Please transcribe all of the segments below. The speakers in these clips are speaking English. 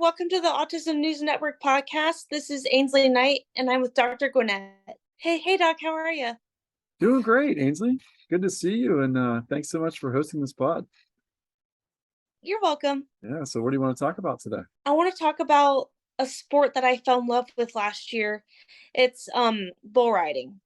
welcome to the Autism News Network podcast. This is Ainsley Knight, and I'm with Dr. Gwinnett. Hey, Doc, how are you? Doing great, Ainsley. Good to see you, and thanks so much for hosting this pod. You're welcome. Yeah, so what do you want to talk about today? I want to talk about a sport that I fell in love with last year. It's bull riding.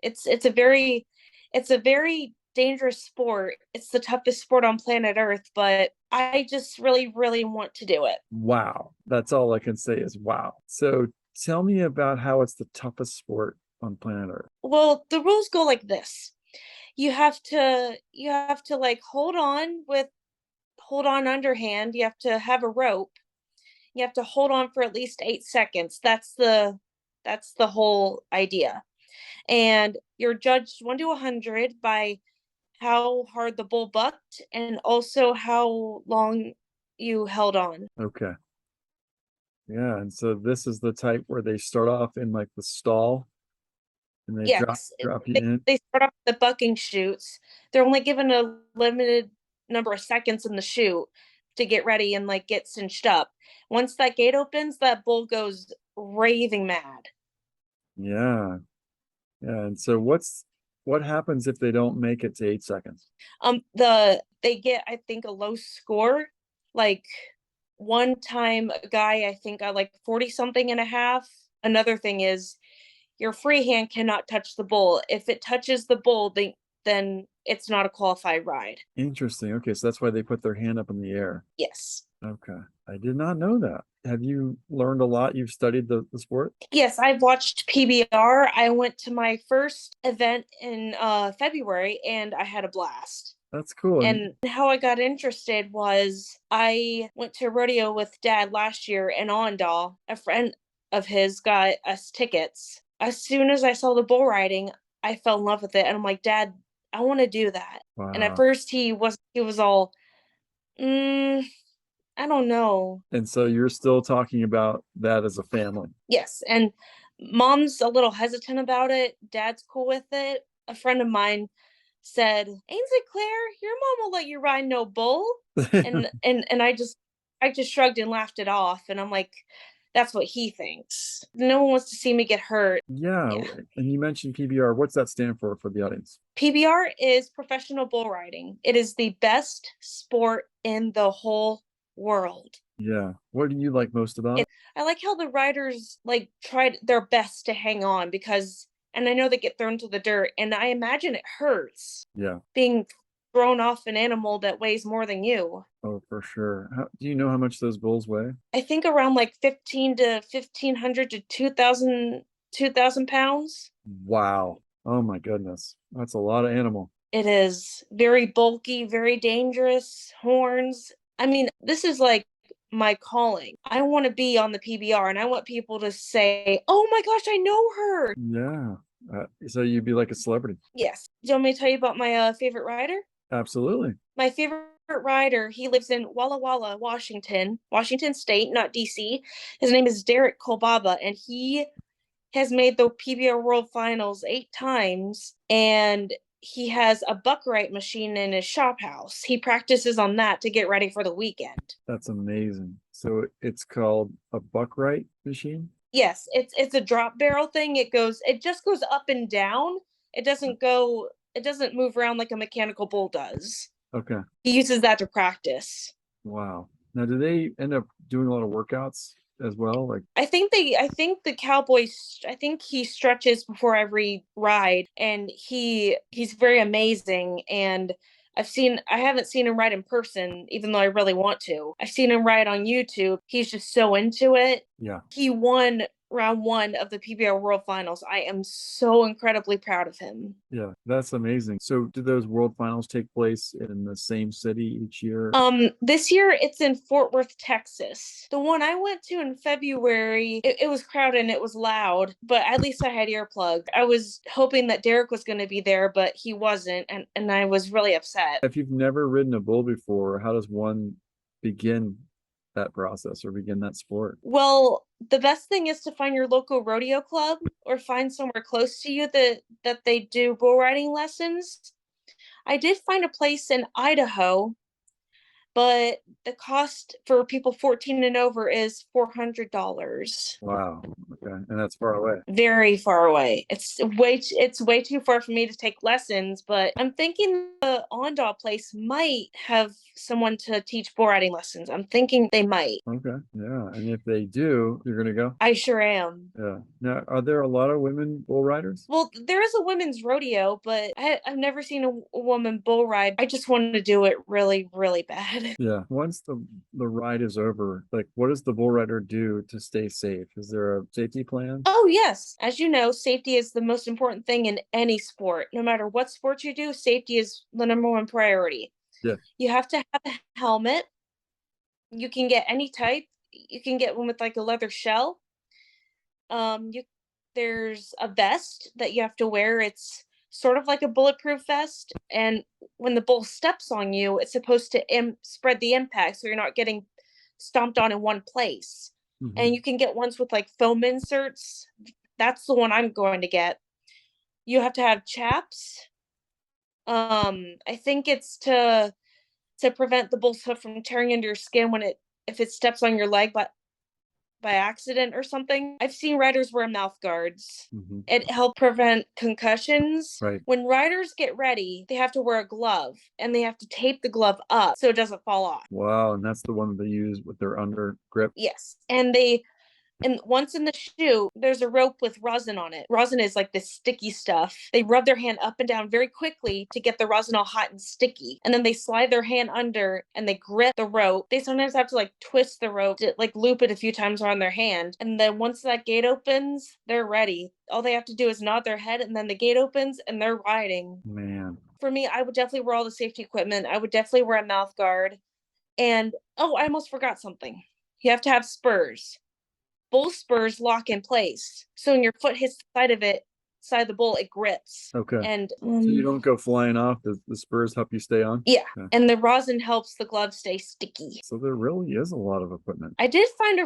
It's a very dangerous sport. It's the toughest sport on planet Earth, but I just really, really want to do it. Wow, that's all I can say is wow. So tell me about how it's the toughest sport on planet Earth. Well, the rules go like this. You have to like hold on underhand. You have to have a rope. You have to hold on for at least 8 seconds. That's the whole idea. And you're judged 1 to 100 by how hard the bull bucked and also how long you held on. Okay. Yeah, and so this is the type where they start off in like the stall and they Yes, drop you they, in. they start off the bucking chutes. They're only given a limited number of seconds in the chute to get ready and like get cinched up. Once that gate opens, that bull goes raving mad. Yeah. Yeah, and so what happens if they don't make it to 8 seconds? They get, I think, a low score. Like one time a guy I think got like 40 something and a half. Another thing is your free hand cannot touch the bull. If it touches the bull, then it's not a qualified ride. Interesting. Okay, so that's why they put their hand up in the air. Yes. Okay. I did not know that. Have you learned a lot? You've studied the sport? Yes, I've watched PBR. I went to my first event in February and I had a blast. That's cool. And how I got interested was I went to a rodeo with Dad last year in Ondal. A friend of his got us tickets. As soon as I saw the bull riding, I fell in love with it. And I'm like, Dad, I want to do that. And at Wow. first he was all, I don't know. And so you're still talking about that as a family. Yes. And Mom's a little hesitant about it. Dad's cool with it. A friend of mine said, Ainsley Claire, your mom will let you ride no bull. And I just shrugged and laughed it off. And I'm like, that's what he thinks. No one wants to see me get hurt. Yeah. Yeah. And you mentioned PBR. What's that stand for the audience? PBR is professional bull riding. It is the best sport in the whole world. Yeah. What do you like most about it? I like how the riders like tried their best to hang on because, and I know they get thrown to the dirt, and I imagine it hurts Yeah. being thrown off an animal that weighs more than you. Oh, for sure. Do you know how much those bulls weigh? I think around like 1,500 to 2,000 pounds. Wow. Oh my goodness. That's a lot of animal. It is very bulky, very dangerous, horns. I mean, this is like my calling. I want to be on the PBR and I want people to say, oh my gosh, I know her. Yeah. So you'd be like a celebrity. Yes. Do you want me to tell you about my favorite rider? Absolutely. My favorite rider, he lives in Walla Walla, Washington State, not DC. His name is Derek Kolbaba, and he has made the PBR World Finals 8 times, and he has a buckwright machine in his shop house. He practices on that to get ready for the weekend. That's amazing. So it's called a buckwright machine? Yes, it's a drop barrel thing. It just goes up and down. It doesn't move around like a mechanical bull does. Okay. He uses that to practice. Wow. Now, do they end up doing a lot of workouts as well? Like, I think he stretches before every ride, and he's very amazing. And I haven't seen him ride in person, even though I really want to. I've seen him ride on YouTube. He's just so into it. yeah, He won round one of the PBR World Finals. I am so incredibly proud of him. yeah, that's amazing. So, do those world finals take place in the same city each year? This year it's in Fort Worth, Texas. The one I went to in February, it was crowded and it was loud, but at least I had earplugs. I was hoping that Derek was going to be there, but he wasn't, and I was really upset. If you've never ridden a bull before, how does one begin that process or begin that sport? Well, the best thing is to find your local rodeo club or find somewhere close to you that they do bull riding lessons. I did find a place in Idaho, but the cost for people 14 and over is $400. Wow. Okay. And that's far away. Very far away. It's way too far for me to take lessons, but I'm thinking the Ondal place might have someone to teach bull riding lessons. I'm thinking they might. Okay. Yeah. And if they do, you're gonna go? I sure am. Yeah. Now, are there a lot of women bull riders? Well, there is a women's rodeo, but I've never seen a woman bull ride. I just wanted to do it really, really bad. Yeah. Once the ride is over, like what does the bull rider do to stay safe? Is there a safety plan? Oh, yes. As you know, safety is the most important thing in any sport. No matter what sport you do, safety is the number one priority. Yeah. You have to have a helmet. You can get any type. You can get one with like a leather shell. You There's a vest that you have to wear. It's sort of like a bulletproof vest, and when the bull steps on you, it's supposed to spread the impact so you're not getting stomped on in one place. And Mhm. you can get ones with like foam inserts. That's the one I'm going to get. You have to have chaps. I think it's to prevent the bull's hoof from tearing into your skin when it if it steps on your leg by accident or something. I've seen riders wear mouth guards. Mhm. It helps prevent concussions. Right. When riders get ready, they have to wear a glove and they have to tape the glove up so it doesn't fall off. Wow. And that's the one that they use with their under grip. Yes. And once in the shoe, there's a rope with rosin on it. Rosin is like this sticky stuff. They rub their hand up and down very quickly to get the rosin all hot and sticky. And then they slide their hand under and they grip the rope. They sometimes have to like twist the rope to like loop it a few times around their hand. And then once that gate opens, they're ready. All they have to do is nod their head and then the gate opens and they're riding. Man. For me, I would definitely wear all the safety equipment. I would definitely wear a mouth guard. And oh, I almost forgot something. You have to have spurs. Bull spurs lock in place. So when your foot hits the side of the bull, it grips. Okay. And So you don't go flying off. The spurs help you stay on? yeah, Okay. and the rosin helps the glove stay sticky. So there really is a lot of equipment. I did find a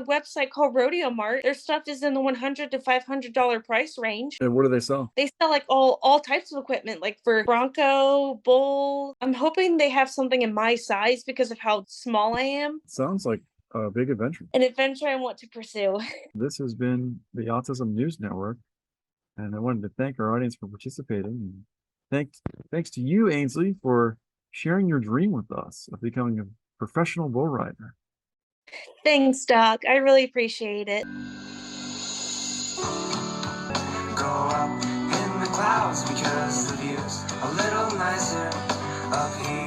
website called Rodeo Mart. Their stuff is in the $100 to $500 price range. And what do they sell? They sell like all types of equipment, like for bronco, bull. I'm hoping they have something in my size because of how small I am. Sounds like a big adventure. An adventure I want to pursue. This has been the Autism News Network, and I wanted to thank our audience for participating. And thanks to you, Ainsley, for sharing your dream with us of becoming a professional bull rider. Thanks, Doc. I really appreciate it. Go up in the clouds because the view's a little nicer up here.